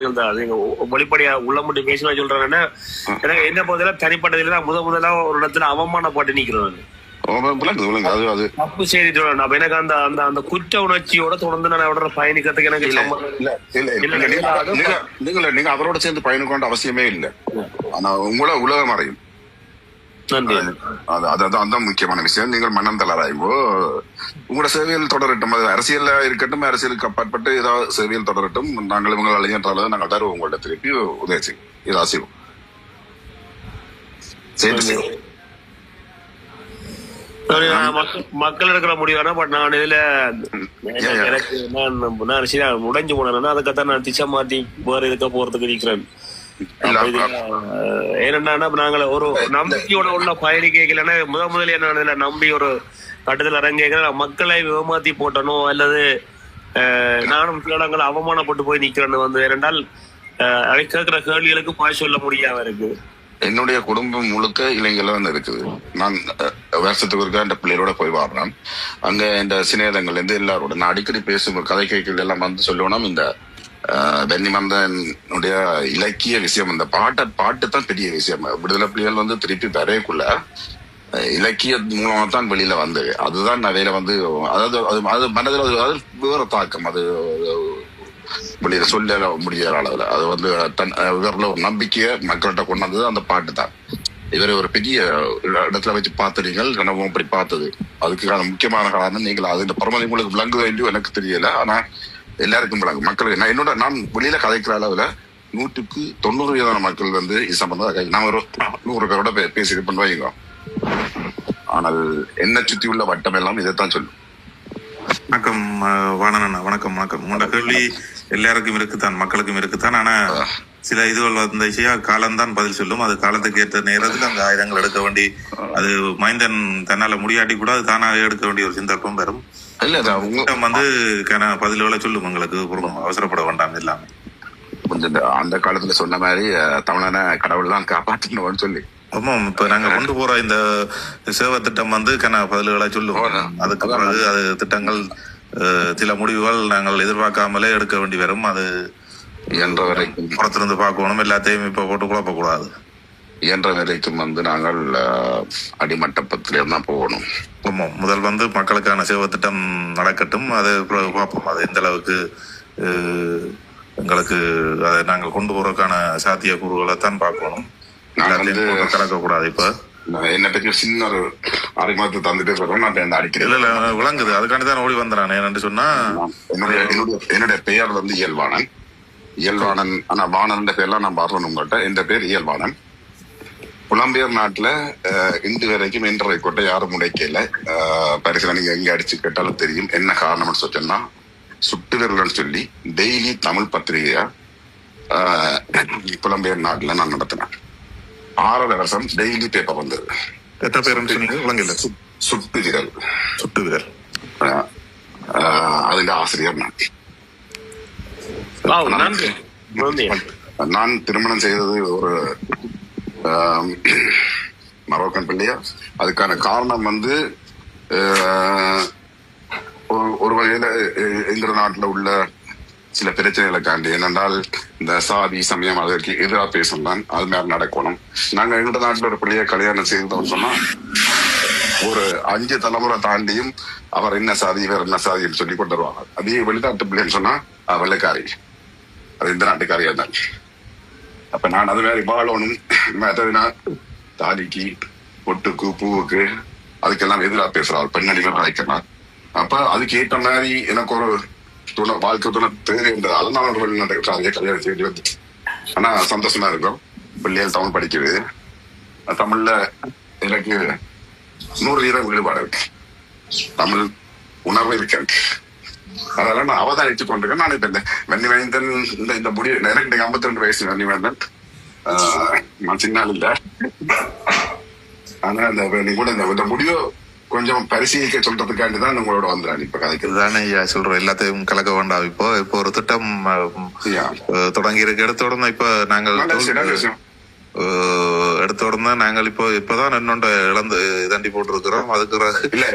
வெளிப்படையா உள்ள மட்டும் பேசினா சொல்றேன்னா எனக்கு என்ன போதில தனிப்பட்டதுல நான் முதலா ஒரு இடத்துல அவமானப்பட்டு நிக்கிறேன். தப்பு செய்தி சொல்லணும். அப்ப எனக்கு அந்த அந்த அந்த குற்ற உணர்ச்சியோட தொடர்ந்து நான் அவரோட பயணிக்கிறதுக்கு எனக்கு நீங்க அவரோட சேர்ந்து பயணிக்க அவசியமே இல்லை. ஆனா உங்களை உலகம் அறையும். அதான் முக்கியமான விஷயம். நீங்கள் மன்னம் தளராயும்போ உங்களோட சேவையில் தொடரட்டும். அது அரசியல் இருக்கட்டும், அரசியலுக்கு அப்பாற்பட்டு ஏதாவது சேவையில் தொடரட்டும். நாங்கள் இவங்க அலையன்றால நாங்கள் தருவோம் உங்கள்ட்ட திருப்பி உதவி செய்வோம். இது ஆசைவோம். மக்கள் இருக்கிற முடிவானா பட் நான் இதுல எனக்கு நான் உடைஞ்சு போனேன்னா அதுக்கத்தான் நான் திசை மாத்தி வேற இதுக்க போறதுக்கு நிற்கிறேன். ஏன்னா நாங்கள ஒரு நம்பிக்கையோட உள்ள பயணிக்கலன்னா முதல்ல என்ன நம்பி ஒரு கட்டத்துல இறங்க மக்களை ஏமாத்தி போட்டணும் அல்லது நானும் சில இடங்களை அவமானப்பட்டு போய் நிக்கிறேன்னு வந்து ஏனென்றால் அதை கேட்கிற கேள்விகளுக்கு பாய் சொல்ல முடியாம இருக்கு. என்னுடைய குடும்பம் முழுக்க இளைஞர்கள் இருக்குது. நான் வருஷத்துக்கு ஒருக்கா இந்த பிள்ளைகளோட போய் வாடுறேன். அங்க இந்த சிநேதங்கள் இருந்து எல்லாரோட நான் அடிக்கடி பேசும் கதை கைகள் எல்லாம் வந்து சொல்லுவோம். இந்த பென்னிமந்தனுடைய இலக்கிய விஷயம், இந்த பாட்டு தான் பெரிய விஷயம். விடுதலை புலிகள் வந்து திருப்பி வரையக்குள்ள இலக்கிய மூலமா தான் வெளியில வந்தது. அதுதான் நிறைய வந்து அதாவது அது மனதில் அது வேற தாக்கம். அது வெளியில சொல்ல முடியாத அளவுல அது வந்து இவரில் ஒரு நம்பிக்கைய மக்கள்கிட்ட கொண்டு வந்தது அந்த பாட்டு தான். இவரை ஒரு பெரிய இடத்துல வச்சு பார்த்துறீங்கள். கனவும் அப்படி பார்த்தது அதுக்கான முக்கியமான காரணம் நீங்கள் அது இந்த பரமதி உங்களுக்கு விளங்குதோ இல்லையோ எனக்கு தெரியல. ஆனா எல்லாருக்கும் விளங்கும். மக்களுக்கு நான் வெளியில கதைக்கிற அளவுல 100% மக்கள் வந்து இது சம்பந்தம் நான் ஒரு 100 பேரோட பேசி பண்ணுவாங்க. ஆனால் என்ன சுத்தி உள்ள வட்டம் எல்லாம் இதைத்தான் சொல்லும். வணக்கம் வாணன். வணக்கம். உங்களோட கேள்வி எல்லாருக்கும் இருக்குத்தான், மக்களுக்கும் இருக்குத்தான். ஆனா சில இதுகள் வந்த காலம்தான் பதில் சொல்லும். அது காலத்துக்கு ஏற்ற நேரத்துக்கு அந்த ஆயுதங்கள் எடுக்க வேண்டி அது மைந்தன் தன்னால முடியாட்டி கூட அது தானாக எடுக்க வேண்டிய ஒரு சந்தர்ப்பம் வரும். வந்து பதில்களை சொல்லும் உங்களுக்கு. அவசரப்பட வேண்டாம். எல்லாமே கொஞ்சம் அந்த காலத்துல சொன்ன மாதிரி தமிழன கடவுள் தான் காப்பாற்றணும்னு சொல்லி ஆமா. இப்ப நாங்க கொண்டு போற இந்த சேவை திட்டம் வந்து பதில்களை சொல்லுவோம். அதுக்கு பிறகு அது திட்டங்கள் சில முடிவுகள் நாங்கள் எதிர்பார்க்காமலே எடுக்க வேண்டி வரும். அது என்ற வரைக்கும் புறத்திலிருந்து பார்க்கணும். எல்லாத்தையும் இப்ப போட்டு குழப்பக்கூடாது. என்ற வரைக்கும் வந்து நாங்கள் அடிமட்டப்பத்திலே தான் போகணும். ஆமா. முதல் வந்து மக்களுக்கான சேவை திட்டம் நடக்கட்டும். அது பார்ப்போம். அது எந்த அளவுக்கு எங்களுக்கு அதை நாங்கள் கொண்டு போறதுக்கான சாத்திய கூறுகளை தான் பார்க்கணும். கலக்கக்கூடாது. இப்ப என்ன பற்றி சின்ன ஒரு அறிமுகத்தை தந்துட்டே சொல்றோம். நான் அடிக்கிறேன். இல்ல விளங்குது. அதுக்காண்டி தான் ஓடி வந்துறான். என்னன்னு சொன்னா என்னுடைய பெயர் வந்து இயல்வாணன். ஆனா வாணன் பேர்லாம் நான் பாடுறேன் உங்கள்கிட்ட. என் பேர் இயல்வாணன். புலம்பெயர் நாட்டுல இன்று வரைக்கும் என்ற கொட்டை யாரும் உடைக்கல. பரிசு நீங்க எங்க அடிச்சு கேட்டாலும் தெரியும். என்ன காரணம்னு சொன்னா சுட்டுவிரல்கள் சொல்லி டெய்லி தமிழ் பத்திரிகையா புலம்பெயர் நாட்டுல நான் நடத்தினேன். 6 வருஷம் டெய்லி பேப்பர் வந்தது. எத்தனை பேர்? சுட்டுவிரல் அதுல ஆசிரியர் நான் திருமணம் செய்தது ஒரு மரோக்கன் பிள்ளையா. அதுக்கான காரணம் வந்து ஒரு வகையில எங்க நாட்டுல உள்ள சில பிரச்சனைகளை காண்டி. என்னென்றால் இந்த சாதி சமயம் அதற்கு எதிராக பேசும் தான் அது மாதிரி நடக்கணும். நாங்க எங்க நாட்டுல ஒரு பிள்ளைய கல்யாணம் செய்தோம் சொன்னா ஒரு 5 தலைமுறை தாண்டியும் அவர் என்ன சாதி இவர் என்ன சாதின்னு சொல்லி கொண்டு வருவாங்க. அதே வெளிநாட்டு பிள்ளைன்னு சொன்னா வெள்ளைக்காரி, அது இந்த நாட்டுக்காரியா தான். அப்ப நான் அது மாதிரி வாழணும். மற்றதுனா தாலிக்கு பொட்டுக்கு பூவுக்கு அதுக்கெல்லாம் எதிராக பேசுறாள். பெண்ணடிமை அழைக்கலாம். அப்ப அதுக்கு ஏற்ற மாதிரி எனக்கு ஒரு வாழ்க்கை துணை தேவை. அதனால வெளிநாட்டுக்கு கல்யாணம் செய்து வந்து. ஆனா சந்தோஷமா இருக்கும். பிள்ளைகள் தமிழ் படிக்கிறது. தமிழ்ல எனக்கு 100% ஈடுபாடு இருக்கு. தமிழ் உணர்வு இருக்கு. அதெல்லாம் நான் அவதானித்து கொண்டிருக்கேன். நான் இப்ப இந்த வெண்ணிவேந்தன் இந்த முடிவு எனக்கு 52 வயசு வெண்ணிவேந்தன். நான் சின்ன இல்ல. ஆனா இந்த கூட இந்த முடிவு கொஞ்சம் பரிசீலிக்க சொல்றதுக்காண்டிதான் உங்களோட வந்துறான். இப்ப கதைக்குதானே சொல்றோம். எல்லாத்தையும் கலக்க வேண்டாம். இப்போ ஒரு திட்டம் தொடங்கி இருக்க இடத்தோட இப்ப நாங்கள் எடுத்த உடனே நாங்கள் இப்பதான் இன்னொன்று இழந்து தண்டி போட்டிருக்கிறோம். அதுக்கு இல்ல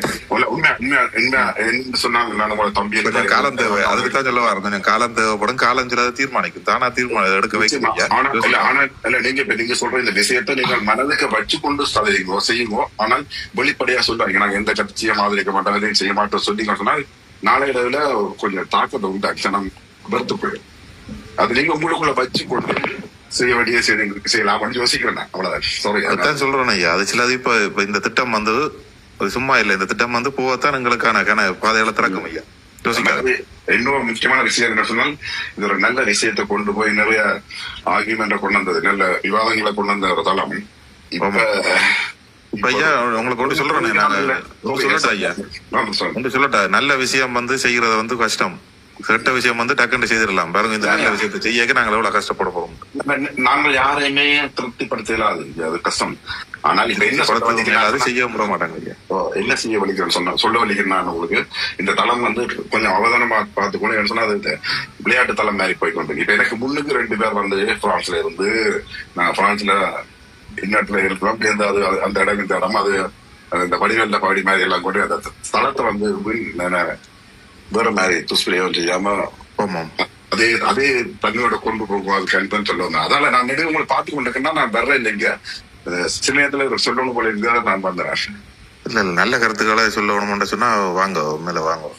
உண்மையா உண்மையா என்ன என்ன சொன்னாங்க நான் உங்களோட தம்பி கொஞ்சம் காலம் தேவை. அதுக்கு தான் சொல்ல வரேன், கொஞ்சம் காலம் தேவைப்படும். காலம் சில தீர்மானிக்கும், தானா தீர்மானம் எடுக்க வைக்க. ஆனா நீங்க சொல்ற இந்த விஷயத்தை நீங்கள் மனதுக்கு வச்சு கொண்டு செய்யுங்க. ஆனால் வெளிப்படையா சொல்றாங்க நாங்க எந்த கட்சியை ஆதரிக்க மாட்டோம், எதையும் செய்ய மாட்டோம் சொல்லிங்க சொன்னா நாளையில கொஞ்சம் தாக்கத்தை உண்டாச்சு. நான் வெறுத்து போயிடும். அது நீங்க உங்களுக்குள்ள வச்சு கொண்டு செய்ய வேண்டிய செய்யலாம்னு யோசிக்கிறேன். அவ்வளவுதான் சொல்றேன் ஐயா. அது சிலது இப்ப இந்த திட்டம் வந்து சும்மா இல்ல, இந்த திட்டம் வந்து போகத்தான் எங்களுக்கான பாதைகளை திறக்கும் ஐயா. யோசிக்காது. இன்னொரு முக்கியமான விஷயம் என்ன சொன்னால், இது ஒரு நல்ல விஷயத்தை கொண்டு போய் நிறைய ஆர்கியூமெண்ட்டை கொண்டு வந்தது, நல்ல விவாதங்களை கொண்டு வந்த ஒரு தளம். இப்ப ஐயா உங்களுக்கு கொண்டு சொல்றேன், சொல்லட்டா ஐயா, சொல்லட்டா. நல்ல விஷயம் வந்து செய்யறது வந்து கஷ்டம், கெட்ட விஷயம் வந்து டக்குன்னு செய்திடலாம். பாருங்க, இந்த நல்ல விஷயத்தை செய்ய நாங்கள் எவ்வளவு கஷ்டப்பட போறோம். நாங்கள் யாரையுமே திருப்திப்படுத்தலாது, அது கஷ்டம். ஆனால் இப்ப என்ன சொல்ல செய்ய விட மாட்டாங்க. என்ன செய்ய வலிக்கிறேன்னு சொன்னா சொல்ல வலிக்கிறேன் நான் உங்களுக்கு. இந்த தளம் வந்து கொஞ்சம் அவதானமா பார்த்துக்கணும் சொன்னா, அது விளையாட்டு தளம் மாதிரி போய்கொண்டு. இப்ப எனக்கு முன்னுக்கு 2 பேர் வந்து பிரான்ஸ்ல இருந்து, நான் பிரான்ஸ்ல இன்னத்துல இருக்கிறோம். அது அந்த இடம் இந்த இடம் அது இந்த வடிவல்ல பாடி மாதிரி எல்லாம் கொண்டு அந்த ஸ்தலத்தை வந்து வேற மாதிரி துஷ்பிரயோகம் செய்யாம அதே தண்ணியோட கொண்டு போகும். அது கணிப்பன்னு சொல்லுவாங்க. அதனால நான் நெடுங்க உங்களை பார்த்து கொண்டிருக்கேன்னா நான் வர்றேன் இல்லைங்க. சில நேரத்துல சொல்லணும் போல இருந்தா நான் வந்துடுறேன். இல்ல நல்ல கருத்துக்களை சொல்லணும்னு சொன்னா வாங்க, மேல வாங்க.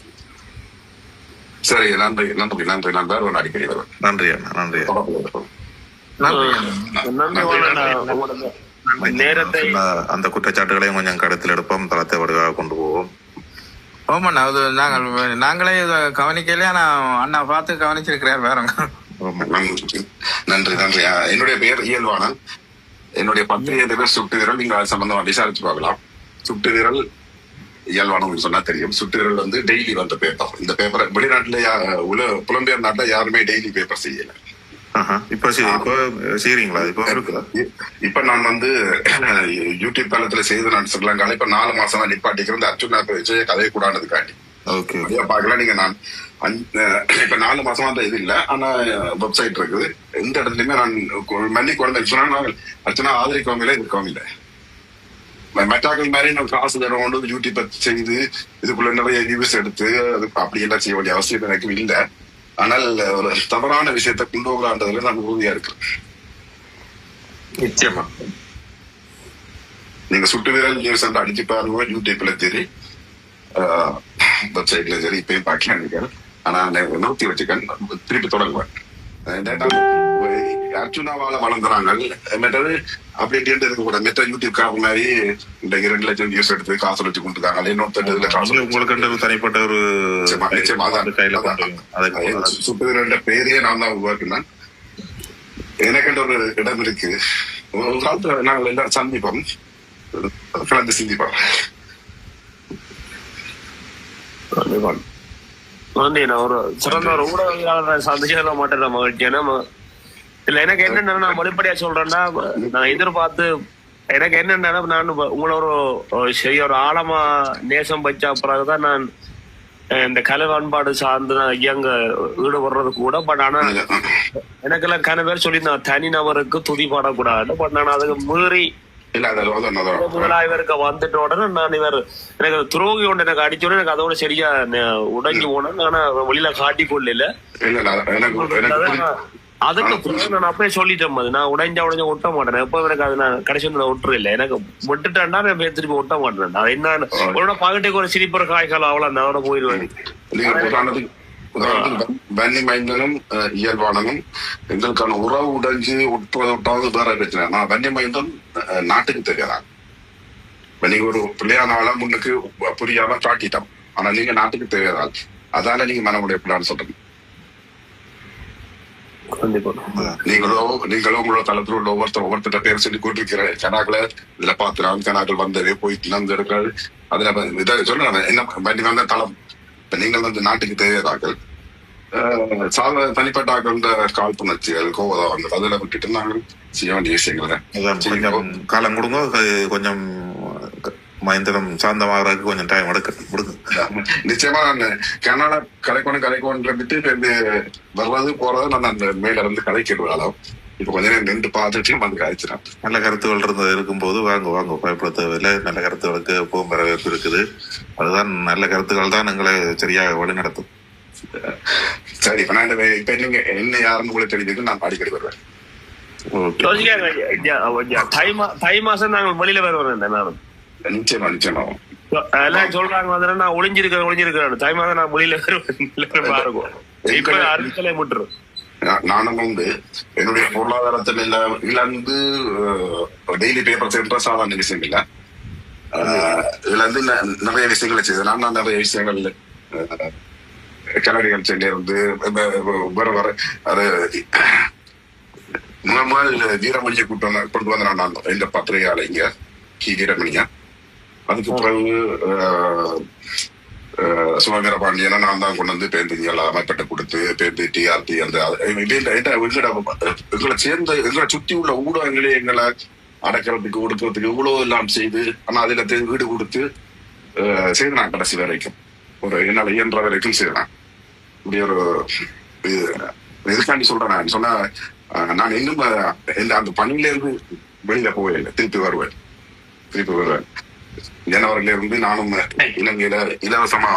சரி, நன்றி நன்றி நன்றி. நான் வேற ஒன்று அடிக்கடி வருவேன். நன்றி அண்ணா, நன்றி. அந்த குற்றச்சாட்டுகளையும் கொஞ்சம் கருத்தில் எடுப்போம், தளத்தை வடிவாக கொண்டு போவோம். ஓமண்ணா, அது நாங்களே கவனிக்கலையா? நான் அண்ணா பார்த்து கவனிச்சிருக்கிறார். வேற நன்றி நன்றி. என்னுடைய பெயர் இயல்பானன். என்னுடைய பத்திரிகை பேர் சுட்டு விரல். நீங்க அது சம்பந்தமா விசாரிச்சு பார்க்கலாம். சுட்டு விரல் இயல்பானு சொன்னா தெரியும். சுட்டு விரல் வந்து டெய்லி வந்த பேப்பர். இந்த பேப்பரை வெளிநாட்டுல புலம்பெயர் நாட்டுல யாருமே டெய்லி பேப்பர் செய்யல. இப்ப நான் வந்து யூடியூப் தளத்துல செய்து நான் ஸ்ரீலங்கால இப்ப 4 மாசமா நிப்பாட்டிக்கிறேன். அர்ஜுனா விஜய கதையை கூடானதுக்காண்டி பாக்கலாம். நீங்க நான் இப்ப 4 மாசமா அந்த இது இல்ல, ஆனா வெப்சைட் இருக்குது. எந்த இடத்துலயுமே நான் மல்லி குழந்தை சொன்னா அர்ச்சனா ஆதரிக்கவங்களே இருக்கவங்க இல்ல. மெட்டாக்கள் மாதிரி நான் காசு தரோம் யூடியூப் செய்து இதுக்குள்ள நிறைய ரிவ்யூஸ் எடுத்து அது அப்படி எல்லாம் செய்ய வேண்டிய அவசியம் எனக்கு இல்லை. ஆனால் ஒரு தவறான விஷயத்தை கொண்டு போகலான்றதுல நான் உறுதியா இருக்கிறேன். நிச்சயமா நீங்க சுட்டு வீரல் நியூஸ் அடிச்சு பாருங்க, யூடியூப்ல சரி, வெப்சைட்ல சரி, இப்பயும் பார்க்கலாம் நினைக்கிறேன். ஆனா நிறுத்தி வச்சுக்கேன், திருப்பி தொடங்குவேன். அர்ஜுனாவால வளர்ந்துறாங்க மெட்டது அப்படின்ட்டு இருக்க கூட மெட்ட யூடியூப் காரணம் மாதிரி இந்த 2 லட்சம் வியூஸ் எடுத்து காசு வச்சு கொண்டுருக்காங்க. இன்னொருத்தர் காசு உங்களுக்கு தனிப்பட்ட ஒரு சுட்டு பேரையே நான் தான் உருவாக்கினேன். எனக்குன்ற ஒரு இடம் இருக்கு. ஒரு காலத்துல நாங்கள் எல்லாரும் சந்திப்போம், கலந்து சிந்திப்போம். நான் ஒரு சிறந்த ஒரு ஊடகவியலாளரை சந்திச்சத மாட்டேன் மகிழ்ச்சியான. இல்ல எனக்கு என்னன்னா, நான் வெளிப்படையா சொல்றேன்னா, நான் எதிர்பார்த்து எனக்கு என்னன்னா, நான் உங்களை ஒரு சரி ஒரு ஆழமா நேசம் வச்ச பிறகுதான் நான் இந்த கலை பண்பாடு சார்ந்து நான் இயங்க ஈடுபடுறது கூட. பட் ஆனா எனக்கு எல்லாம் கன பேர் சொல்லி நான் தனி நபருக்கு துதி பாடக்கூடாது. பட் நான் அதுக்கு மீறி முதலாளிவருக்கு வந்துட்ட உடனே நான் எனக்கு துரோகி ஒன்று எனக்கு அடிச்சோட எனக்கு அதோட சரியா உடங்கி போனேன். ஆனா வெளியில காட்டி கொள்ளல. அதுக்கு நான் அப்பயே சொல்லிட்டேன், நான் உடைஞ்ச ஒட்ட மாட்டேன். எப்ப எனக்கு அது நான் கடைசி நான் ஒட்டுற இல்லை. எனக்கு விட்டுட்டேன்டா நான் திருப்பி ஒட்ட மாட்டேன். அது என்ன உடனே பகட்டுக்கு ஒரு சிரிப்புற காய்க்காலம் அவ்வளவு அந்த அவட போயிடுவேன். வன்னி மைந்தனும் இயல்பானனும் எங்களுக்கான உறவு உடைஞ்சு ஒட்டாவது வேற பிரச்சனை. நான் வன்னி மைந்தன் நாட்டுக்கு தெரியாதான். நீங்க ஒரு பிள்ளையானால முன்னுக்கு புரியாம காட்டிட்டோம். ஆனா நீங்க நாட்டுக்கு தெரியாதால், அதால நீங்க மனமுடைய பிள்ளைன்னு சொல்றீங்க. நீங்களும் உங்களோட தளத்துல உள்ள ஒவ்வொருத்தர பேர் சொல்லி கொண்டிருக்கிற கனாக்களை இதுல பாத்துறான். கனாக்கள் வந்தது போயிட்டு நடந்திருக்காரு. அதுல இதை சொல்ல என்ன வண்டி வந்த தளம். இப்ப நீங்கள் வந்து நாட்டுக்கு தேவையாதாக்கள் தனிப்பட்ட ஆக்கள் காழ்ப்புணர்ச்சிகள் கோவதாங்கள் அதுல விட்டுட்டு நாங்கள் செய்ய வேண்டிய விஷயங்கள் காலம் கொடுங்க. கொஞ்சம் மைந்தனம் சாந்தமாகறதுக்கு கொஞ்சம் டைம் எடுக்க நிச்சயமா. நான் கர்நாடகா கலைக்கோன்னு விட்டு வர்றது போறது நான் அந்த மேல இருந்து கலைக்கிடுவாளோ இப்ப கொஞ்ச நேரம் நின்று பார்த்துட்டு வந்து காய்ச்சினான். நல்ல கருத்துகள் இருந்தது இருக்கும்போது வாங்க பயப்பட தேவையில்லை. நல்ல கருத்துகளுக்கு எப்பவும் வரவேற்பு இருக்குது. அதுதான் நல்ல கருத்துக்கள் தான் எங்களை சரியாக வழி நடத்தும். சரி, இப்ப நான் இப்ப நீங்க என்ன யாருன்னு கூட தெரிஞ்சுட்டு நான் அடிக்கடி வருவேன். தை மாசம் நாங்கள் வெளியில வருவோம். நானும் நிச்சயமா எல்லாம் சொல்றாங்க வந்து நான் ஒளிஞ்சிருக்கிறேன். தை மாதம் நான் வெளியில வருவேன். இப்ப அறுத்தலை முட்டுரும். நானும் வந்து என்னுடைய பொருளாதாரத்தில் இழந்து டெய்லி பேப்பர் சென்ற சாதாரண விஷயம் இல்ல. இதுல இருந்து நிறைய விஷயங்களை செய்தேன். நான் நிறைய விஷயங்கள் கலரிகள் சென்னை இருந்து வர அது முதல் வீரமணியை கூட்டம் கொண்டு வந்த நான் இந்த பத்திரிகையாளர் இங்க வீரமணியா. அதுக்கு பிறகு சுமந்திர பாண்டியனை நான் தான் கொண்டு வந்து பேருந்து அமைப்பட்ட கொடுத்து பேருந்து டிஆர்டி அந்த எங்களை சேர்ந்த எங்களை சுத்தி உள்ள ஊடகங்களே எங்களை அடக்கிறதுக்கு ஒடுக்கிறதுக்கு இவ்வளவு எல்லாம் செய்து, ஆனா அதுல வீடு கொடுத்து செய்தேன் கடைசி வரைக்கும். ஒரு என்னால இயன்ற வரைக்கும் செய்தேன். இப்படி ஒரு இதுக்காண்டி சொல்றேன். நான் சொன்ன நான் இன்னும் அந்த பணியில இருந்து வெளியில போவேன். திருப்பி வருவேன். ஜனவரில இருந்து நானும் இலங்கையில இலவசமா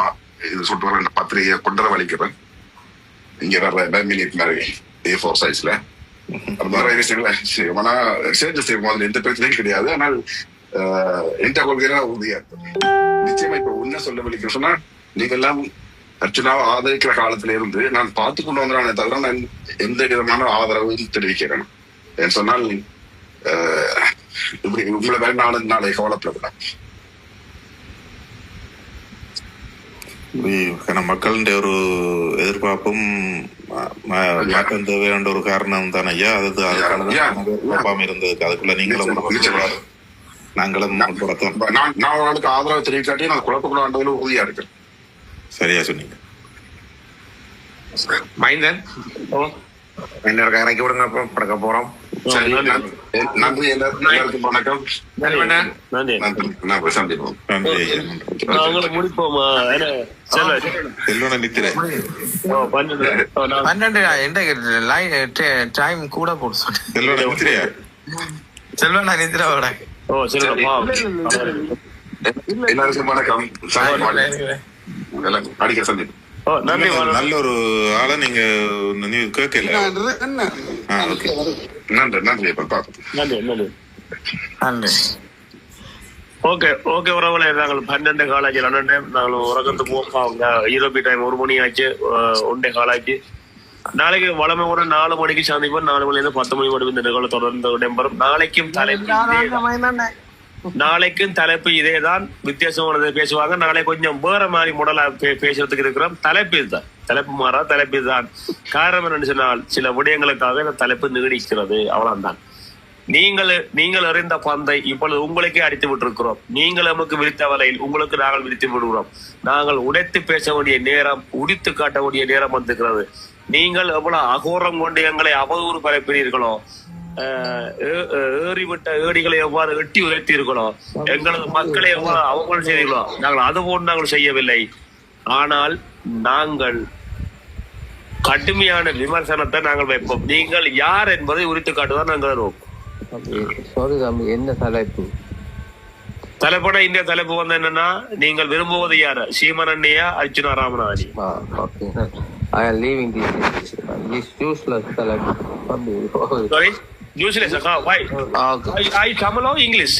இது சொல்லிட்டு வர இந்த பத்திரிகையை கொண்டு வலிக்கிறேன். இங்க வர்ற A4 சைஸ்ல நிறைய விஷயங்களை ஆனா சேர்ந்து செய்யும் போது எந்த பிரச்சனையும் கிடையாது. ஆனால் எந்த கொள்கையா உறுதியா இருக்கும். நிச்சயமா இப்ப உன்ன சொல்ல வலிக்க சொன்னா நீங்க எல்லாம் அர்ச்சனாவை ஆதரிக்கிற காலத்துல இருந்து நான் பார்த்து கொண்டு வந்தானே தவிர நான் எந்த விதமான ஆதரவும் தெரிவிக்கிறேன். ஏன்னு சொன்னால் இப்படி உங்களை வேற நாளை கவலைப்படக்கூடாது. மக்களுடைய ஒரு எதிர்பார்ப்பும் மாற்றம் தேவையான ஒரு காரணம் தானே ஐயா. அதுக்காக இருந்ததுக்கு அதுக்குள்ள நீங்களும் நாங்களும் நான் அவர்களுக்கு ஆதரவு தெரிவிக்காட்டி நான் குழப்பக்கூடாது உறுதியா இருக்கேன். சரியா சொன்னீங்க. மைந்தன் என்ன இறக்கி விடுங்க, அப்புறம் படக்க போறோம். நன்றி எல்லாருக்கும் வணக்கம். சந்திப்போம். நாங்களும் முடிப்போமா? டைம் கூட போட்டு செல்வனா நித்ராவோட எல்லாருக்கும் வணக்கம். அடிக்க சந்திப்போம். நல்ல ஒரு ஆளை நீங்க கேட்கல. நன்றி. ஓகே உறவுல நாங்கள் 12 காலேஜ் நாங்கள் உறக்கத்து போவோம். யூரோப்பிய டைம் 1 மணி ஆச்சு, 1 காலாச்சு. நாளைக்கு வளமை கூட 4 மணிக்கு சந்திப்போம். 4 மணில இருந்து 10 மணி மட்டும் இந்த நிகழ்வு தொடர்ந்து இடம்பெறும். நாளைக்கும் தலைப்பு இதேதான். வித்தியாசமானதை பேசுவாங்க. நாளை கொஞ்சம் வேற மாதிரி முடலா பேசுறதுக்கு இருக்கிறோம். தலைப்பு இதுதான். தலைப்பு மாறா, தலைப்பு இதுதான். காரணம் என்னன்னு சொன்னால் சில விடயங்களுக்காக இந்த தலைப்பு நீடிக்கிறது. அவ்வளவுதான். நீங்கள் அறிந்த பந்தை இப்பொழுது உங்களுக்கே அடித்து விட்டிருக்கிறோம். நீங்கள் நமக்கு விரித்த வலையில் உங்களுக்கு நாங்கள் விரித்து விடுகிறோம். நாங்கள் உடைத்து பேச வேண்டிய நேரம், உடித்து காட்ட வேண்டிய நேரம் வந்துக்கிறது. நீங்கள் எவ்வளவு அகோரம் கொண்டு எங்களை அவதூறு பரப்பினீர்களோ, ஏறிவிட்ட ஏடிகளை எவ்வாறு எட்டி உயர்த்தீர்களோ, எங்களது மக்களை எவ்வாறு அவமானம் செய்தீர்களோ, நாங்கள் அதுபோன்று நாங்கள் செய்யவில்லை. ஆனால் நாங்கள் கடுமையான விமர்சனத்தை நாங்கள் வைப்போம். நீங்கள் யார் என்பதை உரித்து காட்டுதான் நாங்கள் நோக்கம். என்ன தலைப்பட இந்த தலைப்பு வந்து என்னன்னா, நீங்கள் விரும்புவது யாரு? Seeman அண்ணியா, Archuna ராமநாதனி? I am leaving this useless Sorry? Useless? Why? I Tamil or English?